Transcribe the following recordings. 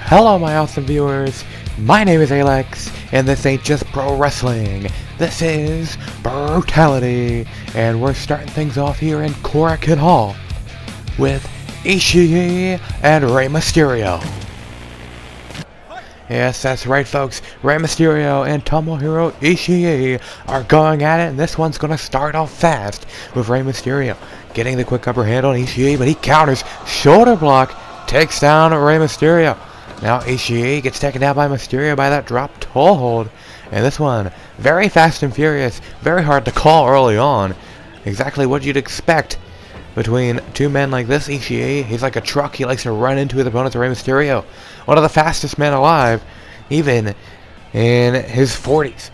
Hello my awesome viewers, my name is A-Lex, and this ain't just pro wrestling, this is Brutality, and we're starting things off here in Korakuen Hall with Ishii and Rey Mysterio. Yes, that's right folks, Rey Mysterio and Tomohiro Ishii are going at it, and this one's gonna start off fast with Rey Mysterio getting the quick upper hand on Ishii, but he counters, shoulder block, takes down Rey Mysterio. Now Ishii gets taken down by Mysterio by that drop toe hold. And this one, very fast and furious, very hard to call early on. Exactly what you'd expect between two men like this. Ishii, he's like a truck, he likes to run into his opponents. Rey Mysterio, one of the fastest men alive, even in his 40s.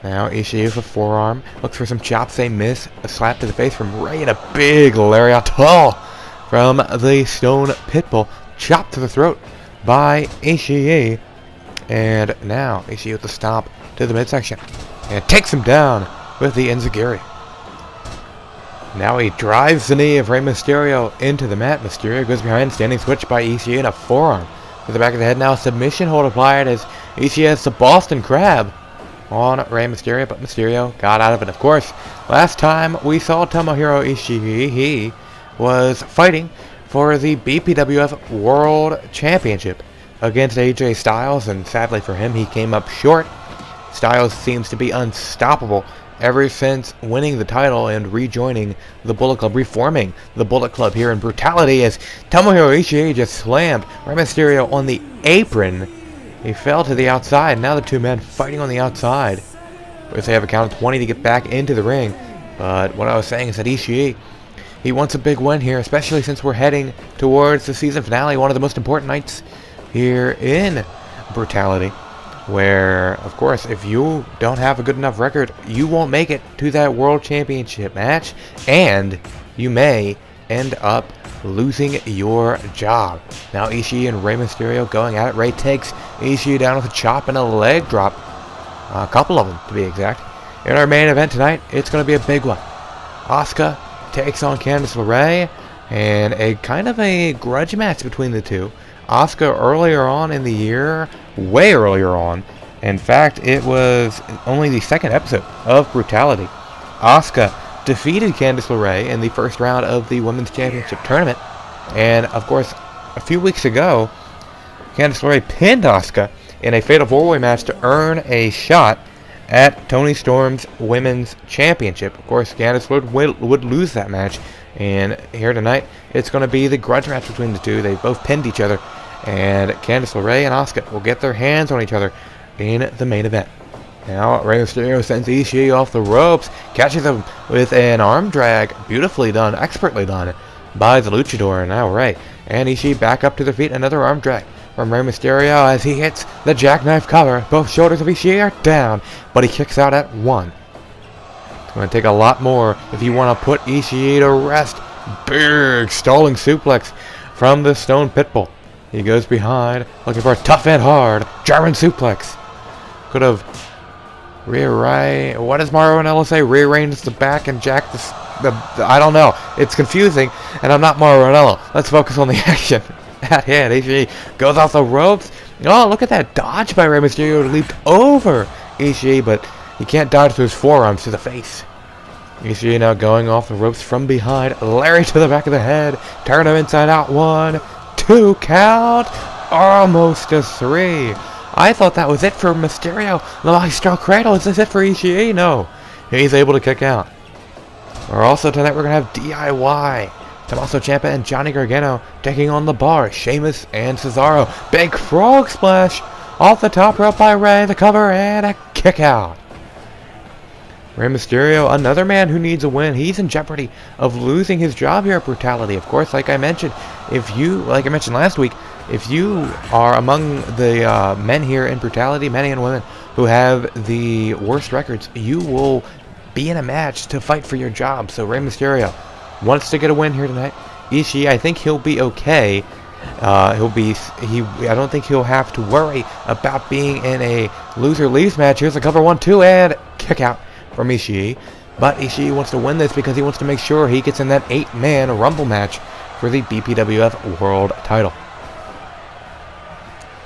Now Ishii with a forearm, looks for some chops, they miss. A slap to the face from Rey and a big lariat from the stone pitbull. Chop to the throat by Ishii, and now Ishii with the stomp to the midsection and takes him down with the enziguri. Now he drives the knee of Rey Mysterio into the mat. Mysterio goes behind, standing switch by Ishii and a forearm to the back of the head. Now a submission hold applied as Ishii has the Boston Crab on Rey Mysterio, but Mysterio got out of it. Of course, last time we saw Tomohiro Ishii, he was fighting for the BPWF World Championship against AJ Styles, and sadly for him, he came up short. Styles seems to be unstoppable ever since winning the title and rejoining the Bullet Club, reforming the Bullet Club here in Brutality, as Tomohiro Ishii just slammed Rey Mysterio on the apron. He fell to the outside. Now the two men fighting on the outside. They have a count of 20 to get back into the ring. But what I was saying is that Ishii, he wants a big win here, especially since we're heading towards the season finale, one of the most important nights here in Brutality, where, of course, if you don't have a good enough record, you won't make it to that World Championship match, and you may end up losing your job. Now Ishii and Rey Mysterio going at it. Rey takes Ishii down with a chop and a leg drop. A couple of them, to be exact. In our main event tonight, it's going to be a big one. Asuka takes on Candice LeRae, and a kind of a grudge match between the two. Asuka earlier on in the year, way earlier on, in fact it was only the second episode of Brutality, Asuka defeated Candice LeRae in the first round of the Women's Championship tournament, and of course a few weeks ago Candice LeRae pinned Asuka in a Fatal 4-Way match to earn a shot at Toni Storm's Women's Championship. Of course, Candice would lose that match, and here tonight, it's going to be the grudge match between the two. They both pinned each other, and Candice LeRae and Asuka will get their hands on each other in the main event. Now, Rey Mysterio sends Ishii off the ropes, catches him with an arm drag, beautifully done, expertly done by the Luchador. Now Rey and Ishii back up to their feet, another arm drag from Rey Mysterio as he hits the jackknife cover. Both shoulders of Ishii are down, but he kicks out at one. It's going to take a lot more if you want to put Ishii to rest. Big stalling suplex from the Stone Pitbull. He goes behind, looking for a tough and hard German suplex. Could have what does Mario Ranello say? Rearranged the back and jacked the I don't know. It's confusing, and I'm not Mario Ranello. Let's focus on the action at hand. Ishii goes off the ropes. Oh, look at that dodge by Rey Mysterio. Leaped over Ishii, but he can't dodge through his forearms to the face. Ishii now going off the ropes from behind. Larry to the back of the head. Turn him inside out. 1, 2 count. Almost a 3. I thought that was it for Mysterio. The Maestro Cradle. Is this it for Ishii? No. He's able to kick out. Or also tonight we're going to have DIY. Tommaso Ciampa and Johnny Gargano taking on the Bar, Sheamus and Cesaro. Big frog splash off the top rope by Rey, the cover, and a kick out. Rey Mysterio, another man who needs a win. He's in jeopardy of losing his job here at Brutality. Of course, like I mentioned last week, if you are among the men here in Brutality, men and women who have the worst records, you will be in a match to fight for your job. So Rey Mysterio wants to get a win here tonight. Ishii, I think he'll be okay. I don't think he'll have to worry about being in a loser leaves match. Here's a cover 1, 2, and kick out from Ishii. But Ishii wants to win this because he wants to make sure he gets in that 8-man Rumble match for the BPWF World title.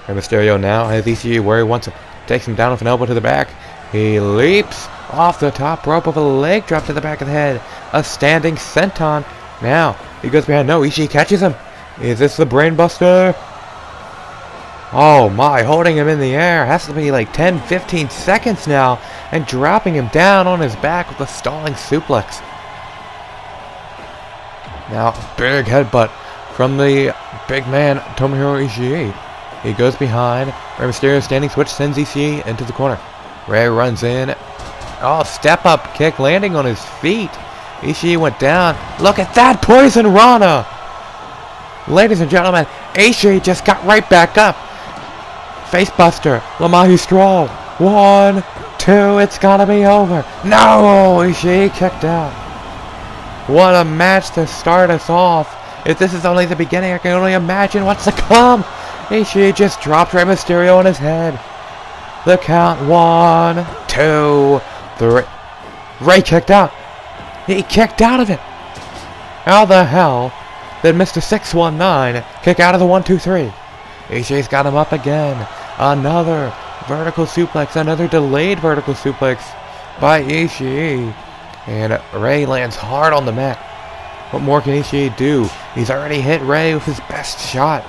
Rey Mysterio now has ECE where he wants him. Takes him down with an elbow to the back. He leaps off the top rope of a leg drop to the back of the head. A standing senton. Now, he goes behind. No, Ishii catches him. Is this the brainbuster? Oh my, holding him in the air. Has to be like 10-15 seconds now. And dropping him down on his back with a stalling suplex. Now, big headbutt from the big man, Tomohiro Ishii. He goes behind. Rey Mysterio standing switch sends Ishii into the corner. Rey runs in. Oh, step up kick landing on his feet. Ishii went down. Look at that poison Rana. Ladies and gentlemen, Ishii just got right back up. Facebuster. Lamahi Stroll. 1, 2. It's gotta be over. No! Ishii kicked out. What a match to start us off. If this is only the beginning, I can only imagine what's to come. Ishii just dropped Rey Mysterio on his head. The count. 1, 2, 3. Rey kicked out. He kicked out of it. How the hell did Mr. 619 kick out of the 1, 2, 3? Ishii's got him up again. Another vertical suplex. Another delayed vertical suplex by Ishii. And Rey lands hard on the mat. What more can Ishii do? He's already hit Rey with his best shot.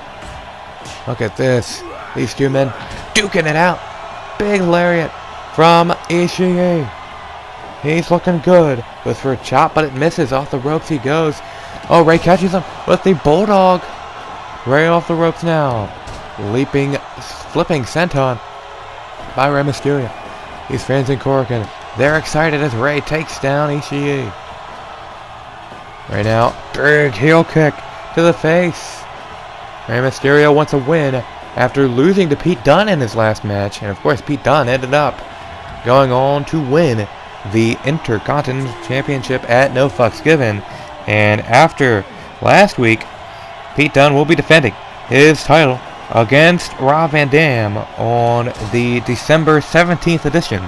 Look at this. These two men duking it out. Big lariat from Ishii. He's looking good. Goes for a chop, but it misses. Off the ropes he goes. Oh, Rey catches him with the bulldog. Rey off the ropes now. Leaping, flipping senton by Rey Mysterio. These fans in Korakuen, they're excited as Rey takes down Ishii. Right now, big heel kick to the face. Rey Mysterio wants a win after losing to Pete Dunne in his last match. And of course, Pete Dunne ended up going on to win the Intercontinental Championship at No Fucks Given. And after last week, Pete Dunne will be defending his title against Rob Van Dam on the December 17th edition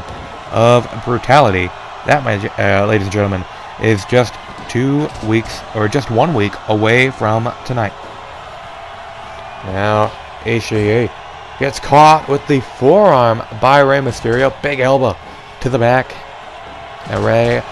of Brutality. That match, ladies and gentlemen, is just 2 weeks, or just 1 week away from tonight. Now, Ishii gets caught with the forearm by Rey Mysterio. Big elbow to the back. And Rey,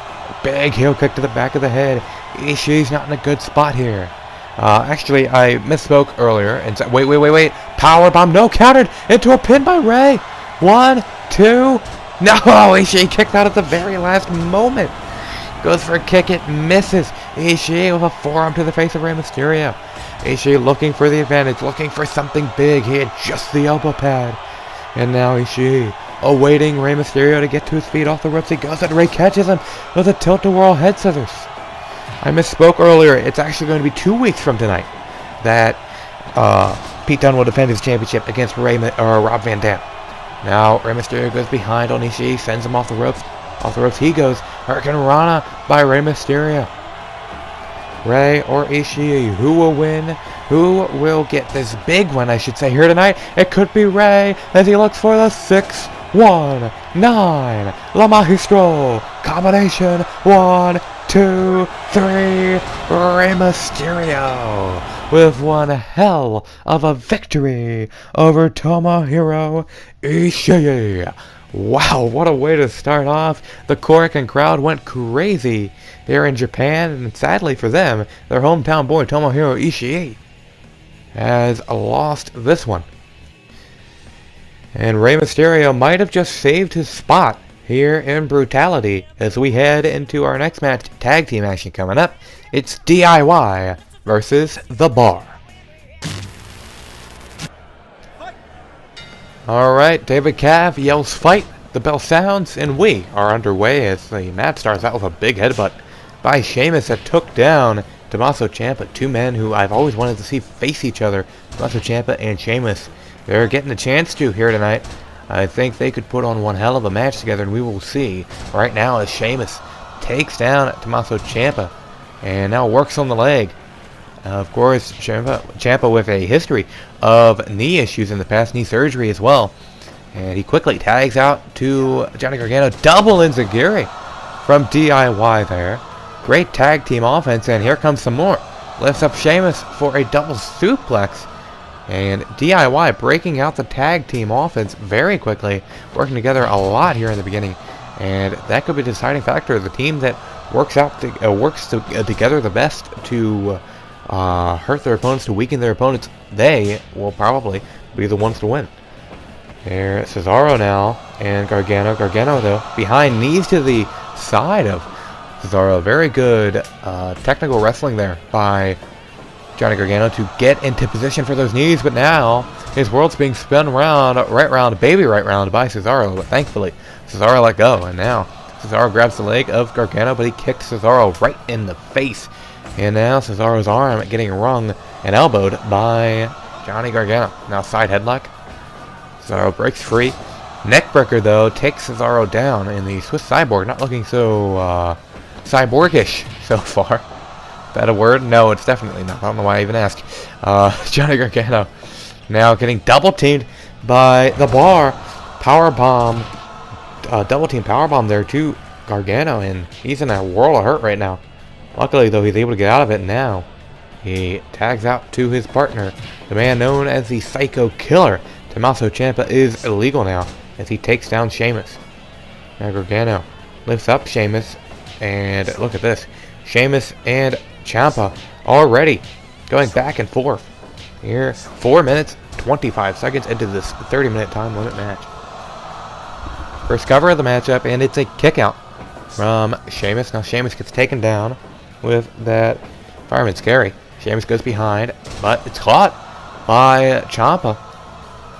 big heel kick to the back of the head. Ishii's not in a good spot here. Actually, I misspoke earlier and said, wait. Powerbomb, no, countered into a pin by Rey. 1, 2. No, Ishii kicked out at the very last moment. Goes for a kick, it misses. Ishii with a forearm to the face of Rey Mysterio. Ishii looking for the advantage, looking for something big. He had just the elbow pad. And now Ishii awaiting Rey Mysterio to get to his feet. Off the ropes he goes, and Rey catches him with a tilt-a-whirl head scissors. I misspoke earlier. It's actually going to be 2 weeks from tonight that Pete Dunne will defend his championship against Rob Van Dam. Now Rey Mysterio goes behind on Ishii, sends him off the ropes. Off the ropes he goes. Hurricane Rana by Rey Mysterio. Rey or Ishii, who will win? Who will get this big one, I should say, here tonight? It could be Rey as he looks for the 6-1-9 La Magistro combination. 1, 2, 3. Rey Mysterio with one hell of a victory over Tomohiro Ishii. Wow, what a way to start off. The Korakuen crowd went crazy there in Japan, and sadly for them, their hometown boy Tomohiro Ishii has lost this one. And Rey Mysterio might have just saved his spot here in Brutality as we head into our next match, tag team action coming up. It's DIY versus The Bar. Alright, David Cav yells fight, the bell sounds, and we are underway as the match starts out with a big headbutt by Sheamus that took down Tommaso Ciampa, two men who I've always wanted to see face each other, Tommaso Ciampa and Sheamus. They're getting a chance to here tonight. I think they could put on one hell of a match together, and we will see right now as Sheamus takes down Tommaso Ciampa and now works on the leg. Of course, Ciampa with a history of knee issues in the past, knee surgery as well. And he quickly tags out to Johnny Gargano. Double enziguri from DIY there. Great tag team offense, and here comes some more. Lifts up Sheamus for a double suplex. And DIY breaking out the tag team offense very quickly, working together a lot here in the beginning. And that could be the deciding factor. The team that works together the best to hurt their opponents, to weaken their opponents, they will probably be the ones to win. There, Cesaro now, and Gargano. Gargano, though, behind, knees to the side of Cesaro. Very good technical wrestling there by Johnny Gargano to get into position for those knees, but now his world's being spun around, right round by Cesaro, but thankfully Cesaro let go, and now Cesaro grabs the leg of Gargano, but he kicked Cesaro right in the face, and now Cesaro's arm getting wrung and elbowed by Johnny Gargano. Now side headlock, Cesaro breaks free, neckbreaker though takes Cesaro down, and the Swiss Cyborg not looking so cyborgish so far. Is that a word? No, it's definitely not. I don't know why I even asked. Johnny Gargano now getting double teamed by the Bar. Power bomb. Double team power bomb there to Gargano, and he's in a world of hurt right now. Luckily, though, he's able to get out of it now. He tags out to his partner. The man known as the Psycho Killer, Tommaso Ciampa, is illegal now as he takes down Sheamus. Now Gargano lifts up Sheamus, and look at this. Sheamus and Ciampa already going back and forth here. 4 minutes 25 seconds into this 30-minute time limit match. First cover of the matchup, and it's a kick out from Sheamus. Now Sheamus gets taken down with that fireman scary. Sheamus goes behind, but it's caught by Ciampa.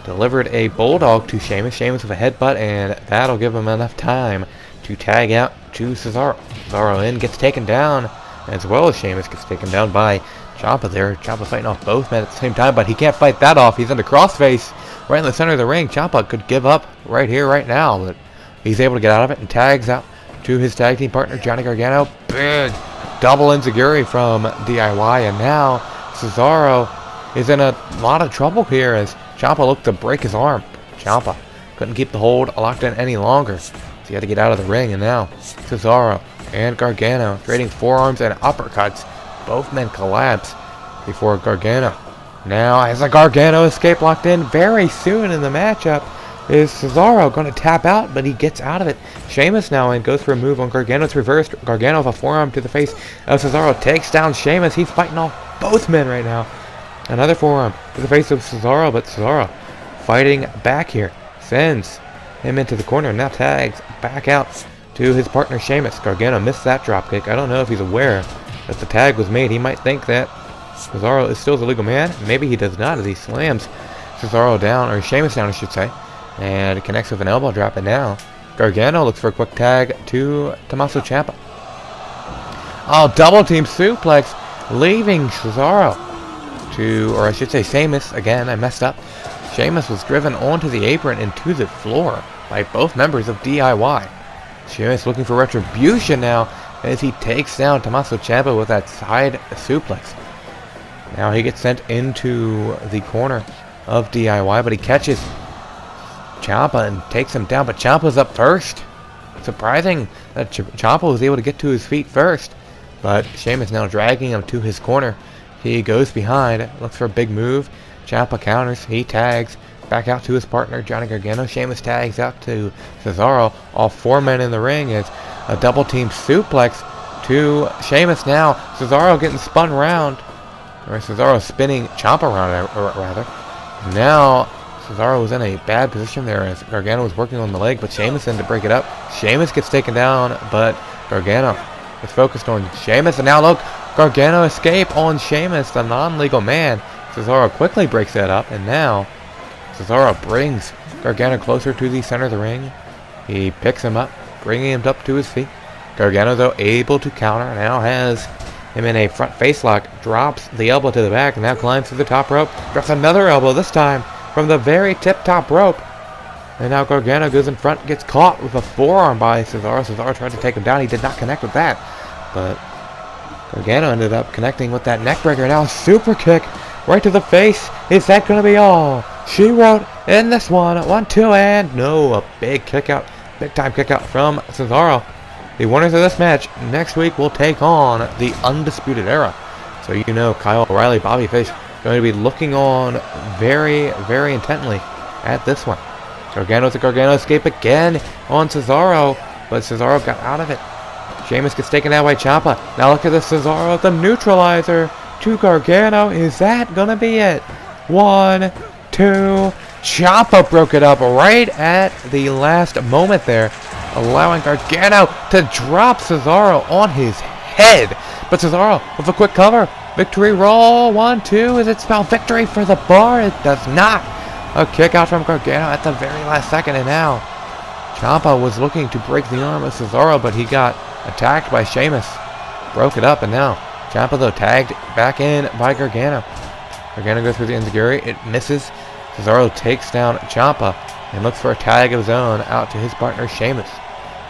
Delivered a bulldog to Sheamus. Sheamus with a headbutt, and that'll give him enough time to tag out to Cesaro. Cesaro in, gets taken down, as well as Sheamus gets taken down by Ciampa there. Ciampa fighting off both men at the same time, but he can't fight that off. He's in the crossface right in the center of the ring. Ciampa could give up right here, right now, but he's able to get out of it and tags out to his tag team partner, Johnny Gargano. Big double enziguri from DIY, and now Cesaro is in a lot of trouble here as Ciampa looked to break his arm. Ciampa couldn't keep the hold locked in any longer, so he had to get out of the ring, and now Cesaro and Gargano trading forearms and uppercuts. Both men collapse before Gargano. Now, as a Gargano escape locked in, very soon in the matchup is Cesaro going to tap out, but he gets out of it. Sheamus now in, goes for a move on Gargano. It's reversed. Gargano with a forearm to the face of Cesaro takes down Sheamus. He's fighting off both men right now. Another forearm to the face of Cesaro, but Cesaro fighting back here. Sends him into the corner, now tags back out to his partner Sheamus. Gargano missed that dropkick. I don't know if he's aware that the tag was made. He might think that Cesaro is still the legal man. Maybe he does not, as he slams Cesaro down, or Sheamus down I should say, and connects with an elbow drop. And now Gargano looks for a quick tag to Tommaso Ciampa. Oh, double team suplex, leaving Cesaro to, or I should say Sheamus, again I messed up. Sheamus was driven onto the apron and to the floor by both members of DIY. Sheamus looking for retribution now as he takes down Tommaso Ciampa with that side suplex. Now he gets sent into the corner of DIY, but he catches Ciampa and takes him down, but Ciampa's up first. Surprising that Ciampa was able to get to his feet first, but Sheamus now dragging him to his corner. He goes behind, looks for a big move. Ciampa counters, he tags back out to his partner, Johnny Gargano. Sheamus tags out to Cesaro. All four men in the ring is a double team suplex to Sheamus now. Cesaro getting spun around, or Cesaro spinning Ciampa around, rather. Now Cesaro was in a bad position there as Gargano was working on the leg, but Sheamus in to break it up. Sheamus gets taken down, but Gargano is focused on Sheamus, and now look, Gargano escape on Sheamus, the non-legal man. Cesaro quickly breaks that up, and now Cesaro brings Gargano closer to the center of the ring. He picks him up, bringing him up to his feet. Gargano, though, able to counter, now has him in a front face lock, drops the elbow to the back, and now climbs to the top rope, drops another elbow, this time from the very tip-top rope. And now Gargano goes in front, gets caught with a forearm by Cesaro. Cesaro tried to take him down, he did not connect with that, but Gargano ended up connecting with that neckbreaker. Now a super kick right to the face. Is that going to be all she wrote in this one? 1-2, and no, a big kick out, big time kick out from Cesaro. The winners of this match next week will take on the Undisputed Era. So you know Kyle O'Reilly, Bobby Fish, going to be looking on very, very intently at this one. Gargano's a Gargano escape again on Cesaro, but Cesaro got out of it. Sheamus gets taken out by Ciampa. Now look at this, Cesaro, the neutralizer to Gargano. Is that gonna be it? 1, 2. Ciampa broke it up right at the last moment there, allowing Gargano to drop Cesaro on his head. But Cesaro with a quick cover. Victory roll. 1, 2. Is it spelled victory for the bar? It does not. A kick out from Gargano at the very last second, and now Ciampa was looking to break the arm of Cesaro, but he got attacked by Sheamus. Broke it up, and now Ciampa, though, tagged back in by Gargano. Gargano goes for the enziguri. It misses. Cesaro takes down Ciampa and looks for a tag of his own out to his partner Sheamus.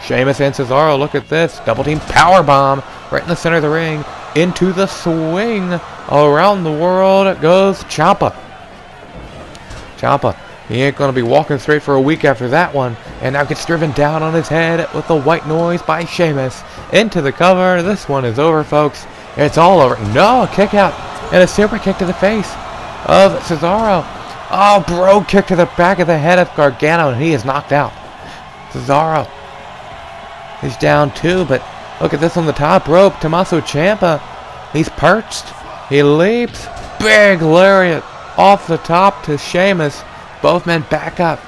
Sheamus and Cesaro, look at this. Double team powerbomb right in the center of the ring. Into the swing. Around the world goes Ciampa. Ciampa, he ain't going to be walking straight for a week after that one. And now gets driven down on his head with the white noise by Sheamus. Into the cover. This one is over, folks. It's all over. No, a kick out. And a super kick to the face of Cesaro. Oh, bro kick to the back of the head of Gargano, and he is knocked out. Cesaro is down too, but look at this on the top rope. Tommaso Ciampa, he's perched. He leaps. Big lariat off the top to Sheamus. Both men back up.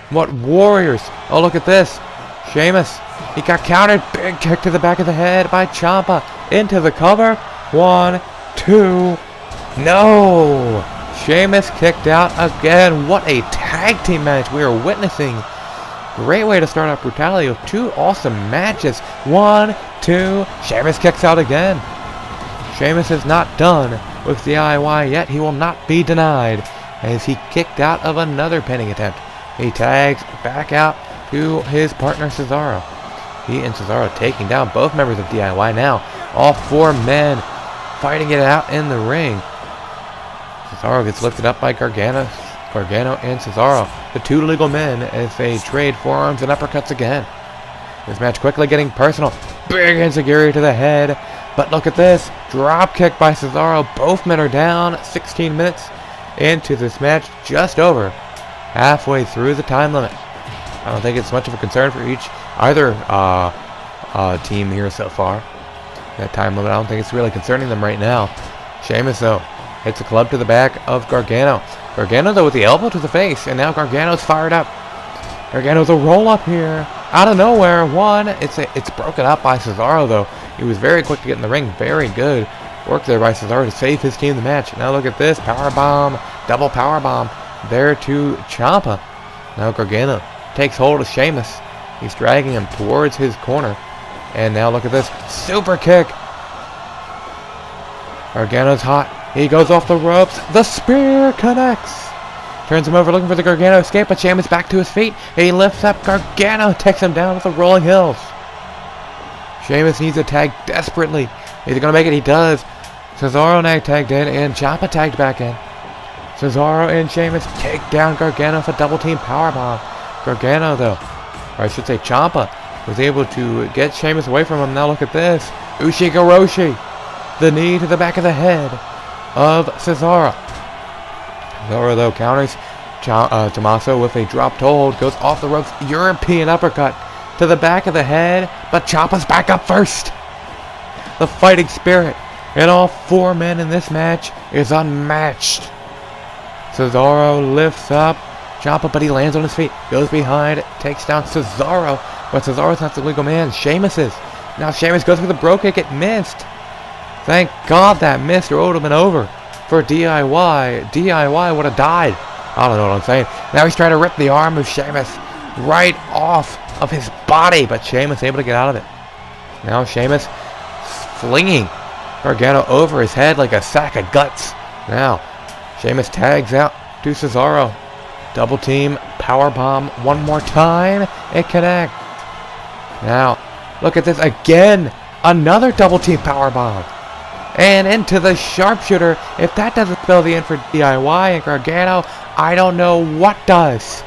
What warriors. Oh, look at this. Sheamus, he got countered. Big kick to the back of the head by Ciampa. Into the cover. 1, 2. No. Sheamus kicked out again. What a tag team match we are witnessing. Great way to start off Brutality with 2 awesome matches. 1, 2. Sheamus kicks out again. Sheamus is not done with DIY yet. He will not be denied as he kicked out of another pinning attempt. He tags back out to his partner Cesaro. He and Cesaro taking down both members of DIY now. All 4 men fighting it out in the ring. Cesaro gets lifted up by Gargano and Cesaro, the 2 legal men, as they trade forearms and uppercuts again. This match quickly getting personal. Big enziguri to the head. But look at this. Drop kick by Cesaro. Both men are down. 16 minutes into this match. Just over. Halfway through the time limit. I don't think it's much of a concern for either team here so far. That time limit, I don't think it's really concerning them right now. Sheamus, though, hits a club to the back of Gargano. Gargano, though, with the elbow to the face, and now Gargano's fired up. Gargano's a roll-up here. Out of nowhere, 1. It's broken up by Cesaro, though. He was very quick to get in the ring. Very good work there by Cesaro to save his team the match. Now look at this. Powerbomb. Double powerbomb there to Ciampa. Now Gargano takes hold of Sheamus. He's dragging him towards his corner. And now look at this. Super kick. Gargano's hot. He goes off the ropes. The spear connects. Turns him over looking for the Gargano escape, but Sheamus back to his feet. He lifts up Gargano, takes him down with the rolling hills. Sheamus needs a tag desperately. Is he going to make it? He does. Cesaro now tagged in, and Ciampa tagged back in. Cesaro and Sheamus take down Gargano for double team powerbomb. Gargano, though, or I should say Ciampa, was able to get Sheamus away from him. Now look at this. Ushigoroshi. The knee to the back of the head of Cesaro. Cesaro, though, counters Tommaso with a dropped hold. Goes off the ropes. European uppercut to the back of the head. But Ciampa's back up first. The fighting spirit in all 4 men in this match is unmatched. Cesaro lifts up Ciampa, but he lands on his feet. Goes behind. Takes down Cesaro. But Cesaro's not the legal man. Sheamus is. Now Sheamus goes for the bro kick. It missed. Thank God that missed, or it would have been over for DIY. DIY would have died. I don't know what I'm saying. Now he's trying to rip the arm of Sheamus right off of his body, but Sheamus able to get out of it. Now Sheamus flinging Gargano over his head like a sack of guts. Now Sheamus tags out to Cesaro. Double team powerbomb one more time. It connects. Now look at this again. Another double team powerbomb. And into the sharpshooter. If that doesn't spell the end for DIY and Gargano, I don't know what does.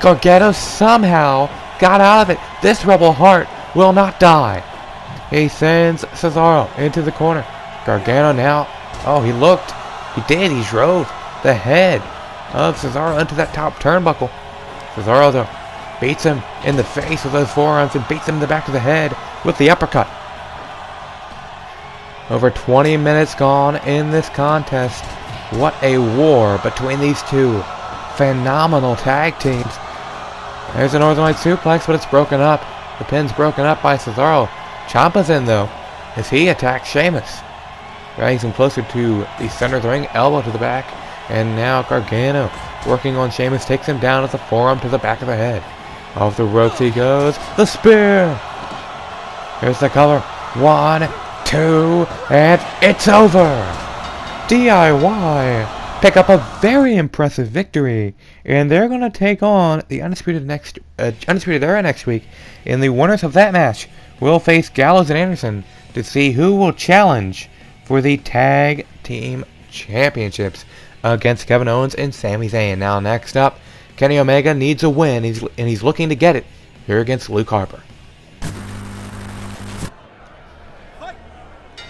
Gargano somehow got out of it. This rebel heart will not die. He sends Cesaro into the corner. Gargano now. Oh, he looked He did. He drove the head of Cesaro into that top turnbuckle. Cesaro, though, beats him in the face with those forearms and beats him in the back of the head with the uppercut. Over 20 minutes gone in this contest. What a war between these two phenomenal tag teams. There's a Northern Light suplex, but it's broken up. The pin's broken up by Cesaro. Ciampa's in, though, as he attacks Sheamus. Drags him closer to the center of the ring, elbow to the back. And now Gargano, working on Sheamus, takes him down with a forearm to the back of the head. Off the ropes he goes. The spear! Here's the cover. 1, 2, and it's over! DIY pick up a very impressive victory, and they're going to take on the Undisputed Era next week. And the winners of that match will face Gallows and Anderson to see who will challenge for the Tag Team Championships against Kevin Owens and Sami Zayn. Now next up, Kenny Omega needs a win, and he's looking to get it here against Luke Harper.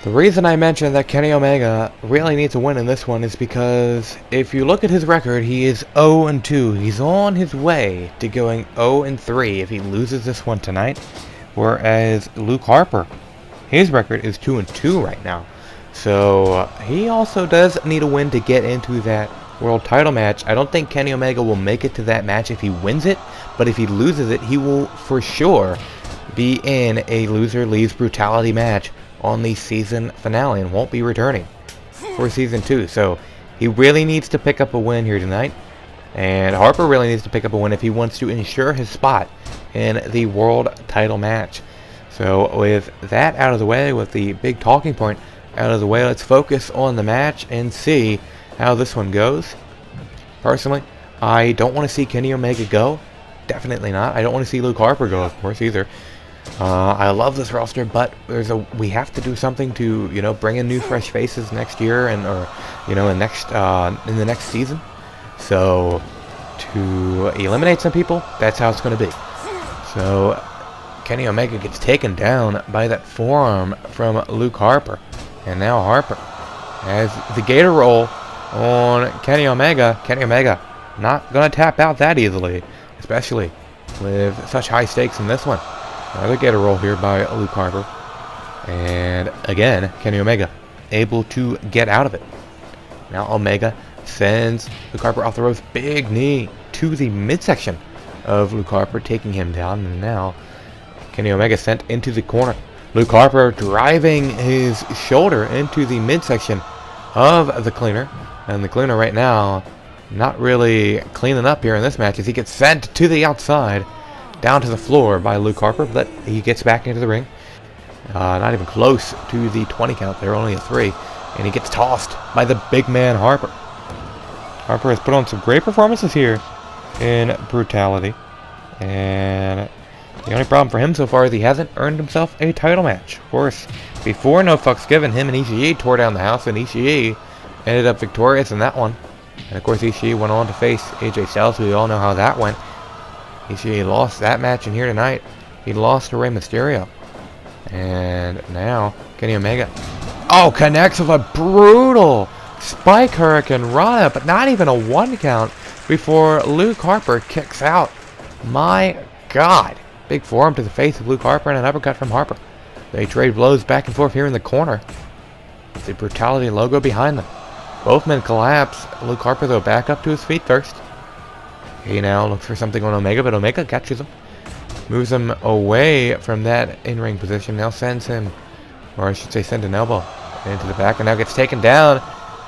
The reason I mentioned that Kenny Omega really needs a win in this one is because if you look at his record, he is 0-2. He's on his way to going 0-3 if he loses this one tonight. Whereas Luke Harper, his record is 2-2 right now. So he also does need a win to get into that world title match. I don't think Kenny Omega will make it to that match if he wins it, but if he loses it, he will for sure be in a loser leaves brutality match on the season finale and won't be returning for season 2. So he really needs to pick up a win here tonight, and Harper really needs to pick up a win if he wants to ensure his spot in the world title match. So with that out of the way, with the big talking point out of the way, let's focus on the match and see how this one goes. Personally, I don't want to see Kenny Omega go. Definitely not. I don't want to see Luke Harper go, of course, either. I love this roster, but we have to do something to bring in new fresh faces next year in the next season. So to eliminate some people, that's how it's going to be. So Kenny Omega gets taken down by that forearm from Luke Harper, and now Harper has the gator roll on Kenny Omega. Kenny Omega not going to tap out that easily, especially with such high stakes in this one. Another gator roll here by Luke Harper. And again, Kenny Omega able to get out of it. Now Omega sends Luke Harper off the ropes. Big knee to the midsection of Luke Harper, taking him down. And now Kenny Omega sent into the corner. Luke Harper driving his shoulder into the midsection of the cleaner. And the cleaner right now not really cleaning up here in this match as he gets sent to the outside, down to the floor by Luke Harper, but he gets back into the ring. Not even close to the 20 count. They're only a 3. And he gets tossed by the big man Harper. Harper has put on some great performances here in Brutality. And the only problem for him so far is he hasn't earned himself a title match. Of course, before No Fucks Given, him and Ishii tore down the house, and Ishii ended up victorious in that one. And of course, Ishii went on to face AJ Styles. We all know how that went. Ishii lost that match, and here tonight, he lost to Rey Mysterio. And now, Kenny Omega, connects with a brutal Spike Hurricane Rana, but not even a 1 count before Luke Harper kicks out. My God. Big forearm to the face of Luke Harper and an uppercut from Harper. They trade blows back and forth here in the corner, with the Brutality logo behind them. Both men collapse. Luke Harper, though, back up to his feet first. He now looks for something on Omega, but Omega catches him. Moves him away from that in-ring position. Now sends him, or I should say send an elbow into the back, and now gets taken down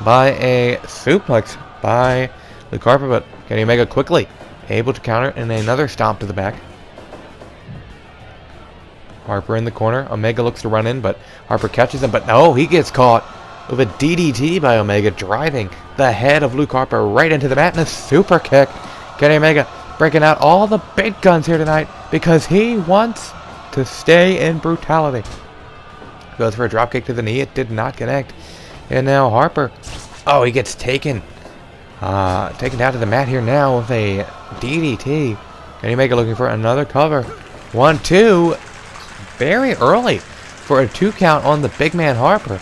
by a suplex by Luke Harper, but Kenny Omega quickly able to counter in another stomp to the back. Harper in the corner. Omega looks to run in, but Harper catches him, but no, he gets caught with a DDT by Omega, driving the head of Luke Harper right into the mat, and a super kick. Kenny Omega breaking out all the big guns here tonight because he wants to stay in Brutality. Goes for a dropkick to the knee. It did not connect. And now Harper, he gets taken down to the mat here now with a DDT. Kenny Omega looking for another cover. 1-2. Very early for a 2 count on the big man Harper.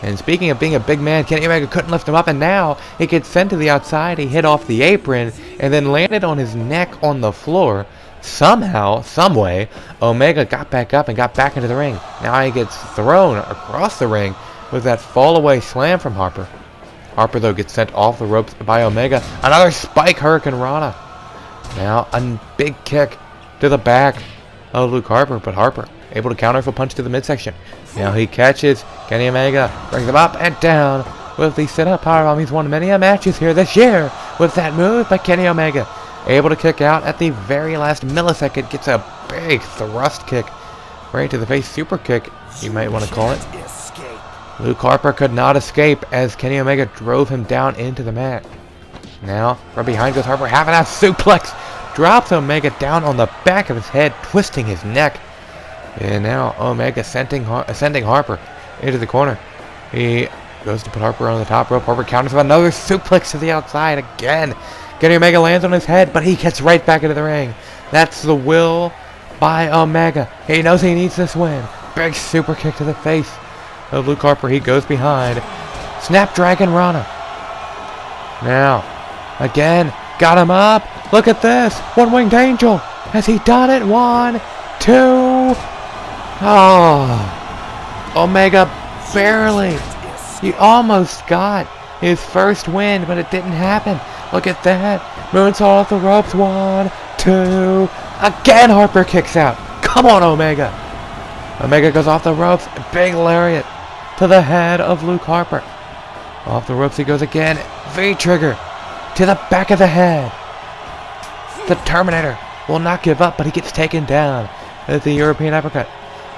And speaking of being a big man, Kenny Omega couldn't lift him up, and now he gets sent to the outside. He hit off the apron and then landed on his neck on the floor. Somehow, someway, Omega got back up and got back into the ring. Now he gets thrown across the ring with that fall-away slam from Harper. Harper, though, gets sent off the ropes by Omega. Another spike Hurricane Rana. Now a big kick to the back of Luke Harper, but Harper able to counter with a punch to the midsection. Now he catches Kenny Omega, brings him up and down with the sit-up powerbomb. He's won many matches here this year with that move by Kenny Omega. Able to kick out at the very last millisecond. Gets a big thrust kick right to the face. Super kick, you might want to call it. Luke Harper could not escape as Kenny Omega drove him down into the mat. Now, from behind goes Harper, having a suplex. Drops Omega down on the back of his head, twisting his neck. And now Omega sending Harper into the corner. He goes to put Harper on the top rope. Harper counters with another suplex to the outside again. Kenny Omega lands on his head, but he gets right back into the ring. That's the will by Omega. He knows he needs this win. Big super kick to the face of Luke Harper. He goes behind. Snapdragon Rana. Now, again, got him up. Look at this. One-winged angel. Has he done it? 1, 2. Oh. Omega barely. He almost got his first win, but it didn't happen. Look at that. Moonsault off the ropes. 1, 2. Again, Harper kicks out. Come on, Omega. Omega goes off the ropes. Big lariat to the head of Luke Harper. Off the ropes he goes again. V-trigger to the back of the head. The Terminator will not give up, but he gets taken down with the European uppercut.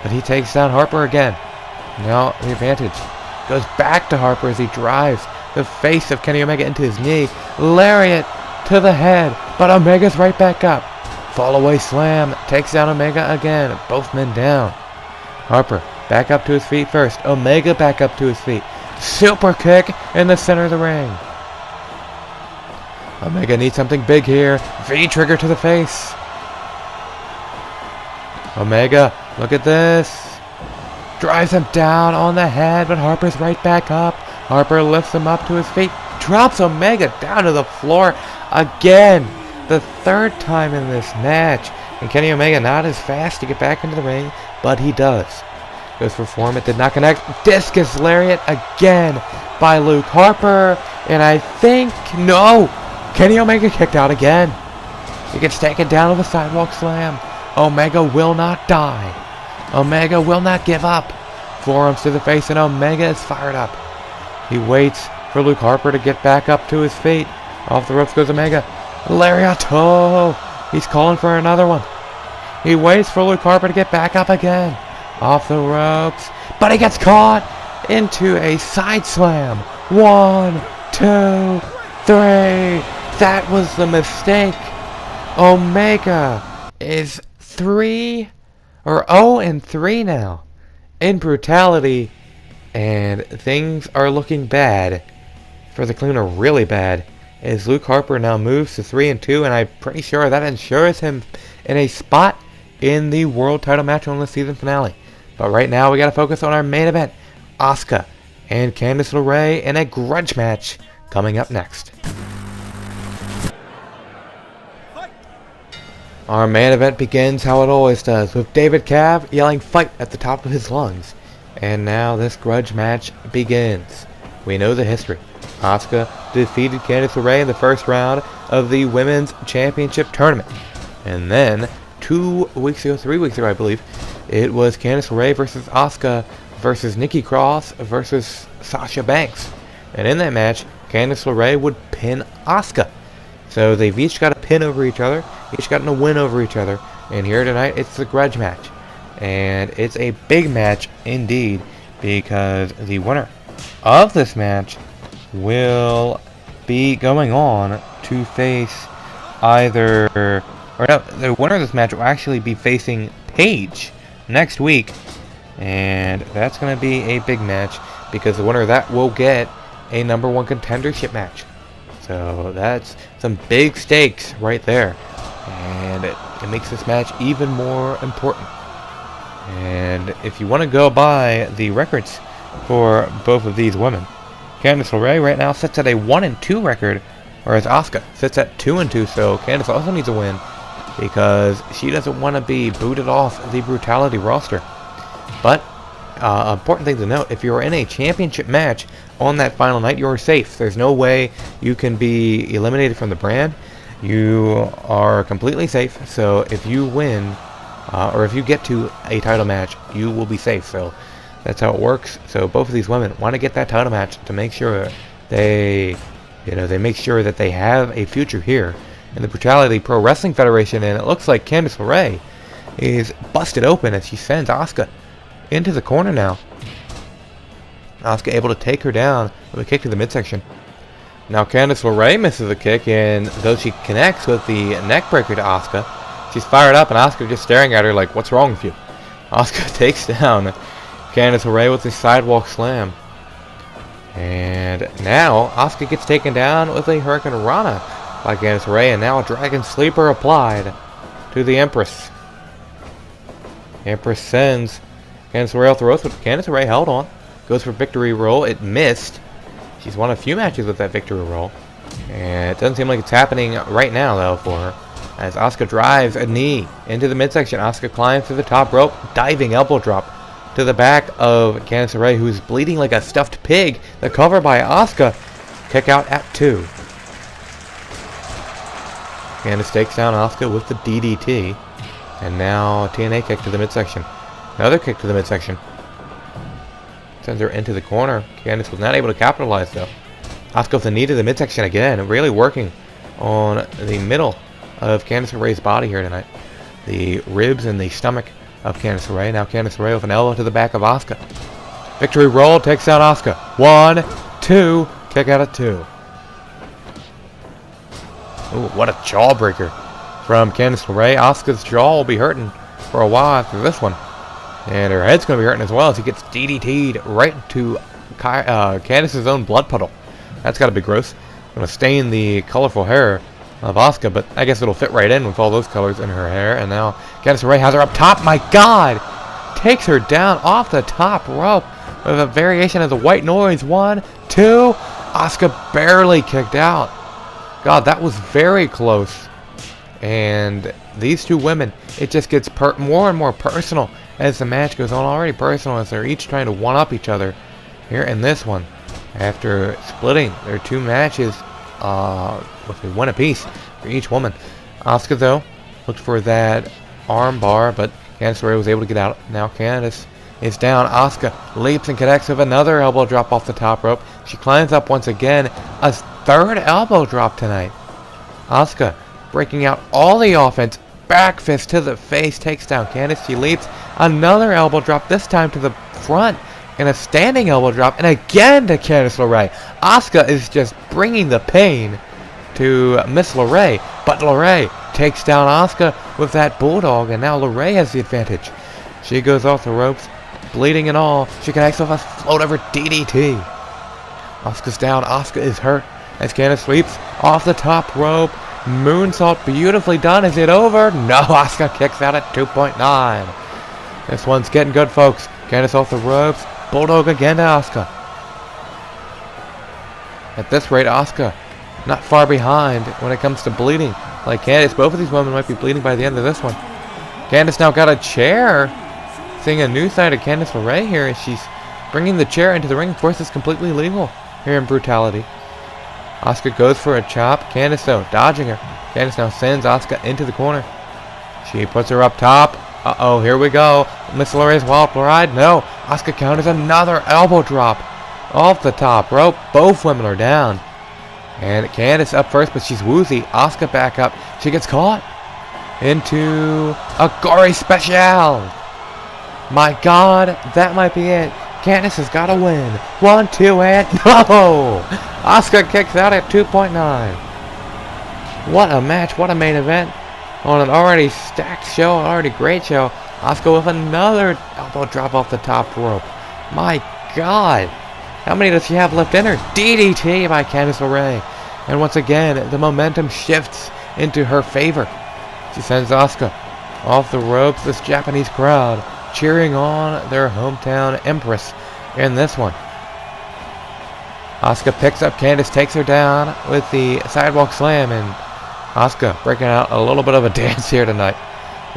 But he takes down Harper again. Now the advantage goes back to Harper as he drives the face of Kenny Omega into his knee. Lariat to the head, but Omega's right back up. Fall away slam takes down Omega again. Both men down. Harper back up to his feet first. Omega back up to his feet. Super kick in the center of the ring. Omega needs something big here. V-trigger to the face. Omega, look at this. Drives him down on the head, but Harper's right back up. Harper lifts him up to his feet. Drops Omega down to the floor again. The third time in this match. And Kenny Omega not as fast to get back into the ring, but he does. Goes for form, it did not connect. Discus lariat again by Luke Harper. And I think, no. Kenny Omega kicked out again. He gets taken down with a sidewalk slam. Omega will not die. Omega will not give up. Forearms to the face, and Omega is fired up. He waits for Luke Harper to get back up to his feet. Off the ropes goes Omega. Lariat. Oh, he's calling for another one. He waits for Luke Harper to get back up again. Off the ropes. But he gets caught into a side slam. 1, 2, 3. That was the mistake. Omega is 0-3 now in Brutality, and things are looking bad for the Cleaner, really bad, as Luke Harper now moves to 3-2, and I'm pretty sure that ensures him in a spot in the world title match on the season finale. But right now we gotta focus on our main event, Asuka and Candice LeRae in a grudge match coming up next. Our main event begins how it always does, with David Cav yelling fight at the top of his lungs. And now this grudge match begins. We know the history. Asuka defeated Candice LeRae in the first round of the Women's Championship Tournament. And then, 3 weeks ago I believe, it was Candice LeRae versus Asuka versus Nikki Cross versus Sasha Banks. And in that match, Candice LeRae would pin Asuka. So they've each got a pin over each other, each gotten a win over each other, and here tonight it's the grudge match. And it's a big match indeed, because the winner of this match will be going on to face the winner of this match will actually be facing Paige next week, and that's going to be a big match, because the winner of that will get a #1 contendership match. So that's some big stakes right there, and it makes this match even more important. And if you want to go by the records for both of these women. Candice LeRae right now sits at a 1-2 record, whereas Asuka sits at 2-2. So Candice also needs a win because she doesn't want to be booted off the Brutality roster. But important thing to note, if you're in a championship match on that final night, you're safe. There's no way you can be eliminated from the brand. You are completely safe. So if you win, or if you get to a title match, you will be safe. So that's how it works. So both of these women want to get that title match to make sure they make sure that they have a future here in the Brutality Pro Wrestling Federation. And it looks like Candice LeRae is busted open as she sends Asuka into the corner now. Asuka able to take her down with a kick to the midsection. Now Candice LeRae misses a kick, and though she connects with the neckbreaker to Asuka, she's fired up, and Asuka just staring at her like, "What's wrong with you?" Asuka takes down Candice LeRae with a sidewalk slam. And now Asuka gets taken down with a Hurricane Rana by Candice LeRae, and now a Dragon Sleeper applied to the Empress. Empress sends Candice LeRae off the ropes, but Candice LeRae held on. Goes for victory roll. It missed. She's won a few matches with that victory roll. And it doesn't seem like it's happening right now, though, for her. As Asuka drives a knee into the midsection. Asuka climbs to the top rope. Diving elbow drop to the back of Candice LeRae, who's bleeding like a stuffed pig. The cover by Asuka. Kick out at 2. Candice takes down Asuka with the DDT. And now a TNA kick to the midsection. Another kick to the midsection. Sends her into the corner. Candice was not able to capitalize, though. Asuka with the knee to the midsection again. Really working on the middle of Candice LeRae's body here tonight. The ribs and the stomach of Candice LeRae. Now Candice LeRae with an elbow to the back of Asuka. Victory roll takes down Asuka. 1, 2. Kick out at 2. Ooh, what a jawbreaker from Candice LeRae. Asuka's jaw will be hurting for a while after this one. And her head's going to be hurting as well as he gets DDT'd right into Candice's own blood puddle. That's got to be gross. Going to stain the colorful hair of Asuka, but I guess it'll fit right in with all those colors in her hair. And now Candice LeRae has her up top. My God! Takes her down off the top rope with a variation of the white noise. 1, 2. Asuka barely kicked out. God, that was very close. And these two women, it just gets more and more personal as the match goes on. Already personal as they're each trying to one-up each other here in this one. After splitting their 2 matches with a 1 apiece for each woman. Asuka, though, looked for that arm bar, but Candice LeRae was able to get out. Now Candice is down. Asuka leaps and connects with another elbow drop off the top rope. She climbs up once again. A 3rd elbow drop tonight. Asuka breaking out all the offense. Back fist to the face. Takes down Candice. She leaps. Another elbow drop, this time to the front. And a standing elbow drop. And again to Candice LeRae. Asuka is just bringing the pain to Miss LeRae. But LeRae takes down Asuka with that bulldog. And now LeRae has the advantage. She goes off the ropes. Bleeding and all. She connects with a float over DDT. Asuka's down. Asuka is hurt as Candice leaps off the top rope. Moonsault beautifully done. Is it over? No. Asuka kicks out at 2.9. This one's getting good, folks. Candice off the ropes. Bulldog again to Asuka. At this rate, Asuka not far behind when it comes to bleeding. Like Candice, both of these women might be bleeding by the end of this one. Candice now got a chair. Seeing a new side of Candice LeRae here as she's bringing the chair into the ring. Of course, it's completely legal here in Brutality. Asuka goes for a chop. Candice, though, dodging her. Candice now sends Asuka into the corner. She puts her up top. Uh-oh, here we go. Miss LeRae's wild ride. No. Asuka counters another elbow drop off the top rope. Both women are down. And Candice up first, but she's woozy. Asuka back up. She gets caught into a gory special. My God, that might be it. Candice has got to win. 1, 2, and no! Asuka kicks out at 2.9. What a match. What a main event. On an already stacked show, an already great show. Asuka with another elbow drop off the top rope. My God. How many does she have left in her? DDT by Candice LeRae. And once again, the momentum shifts into her favor. She sends Asuka off the ropes. This Japanese crowd cheering on their hometown Empress in this one. Asuka picks up Candice, takes her down with the sidewalk slam, and Asuka breaking out a little bit of a dance here tonight.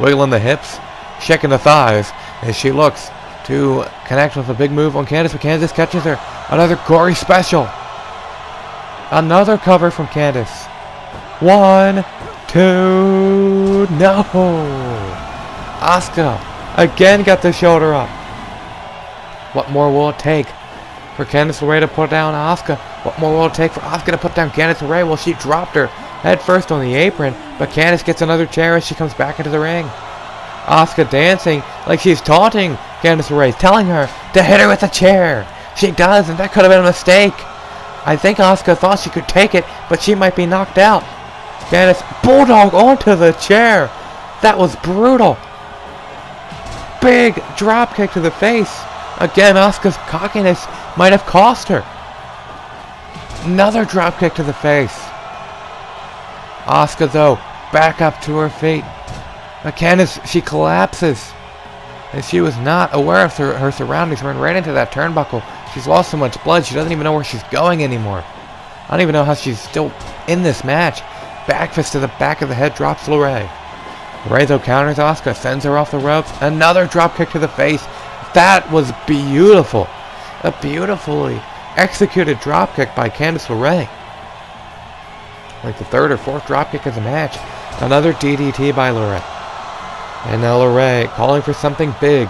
Wiggling the hips, shaking the thighs as she looks to connect with a big move on Candice, but Candice catches her. Another gory special. Another cover from Candice. 1, 2, no! Asuka again got the shoulder up. What more will it take for Candice LeRae to put down Asuka? What more will it take for Asuka to put down Candice LeRae? Well, she dropped her head first on the apron, but Candice gets another chair as she comes back into the ring. Asuka dancing like she's taunting Candice LeRae, telling her to hit her with a chair. She does, and that could have been a mistake. I think Asuka thought she could take it, but she might be knocked out. Candice bulldog onto the chair. That was brutal. Big drop kick to the face. Again, Asuka's cockiness might have cost her. Another drop kick to the face. Asuka, though, back up to her feet. But Candice, she collapses. And she was not aware of her surroundings. Ran right into that turnbuckle. She's lost so much blood, she doesn't even know where she's going anymore. I don't even know how she's still in this match. Back fist to the back of the head, drops LeRae. LeRae, though, counters Asuka, sends her off the ropes. Another drop kick to the face. That was beautiful. A beautifully executed drop kick by Candice LeRae. Like the third or fourth drop kick of the match. Another DDT by LeRae. And now LeRae calling for something big.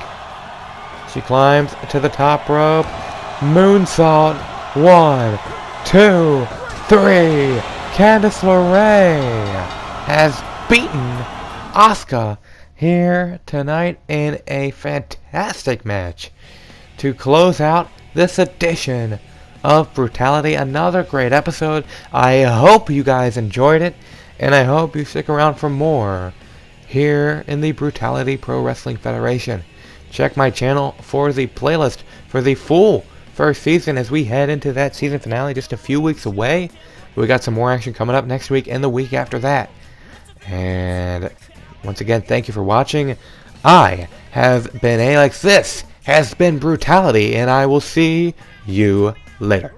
She climbs to the top rope. Moonsault. 1, 2, 3. Candice LeRae has beaten Asuka here tonight in a fantastic match to close out this edition of Brutality. Another great episode. I hope you guys enjoyed it, and I hope you stick around for more here in the Brutality Pro Wrestling Federation. Check my channel for the playlist for the full first season as we head into that season finale just a few weeks away. We got some more action coming up next week and the week after that. And once again, thank you for watching. I have been A-Lex. This has been Brutality, and I will see you later.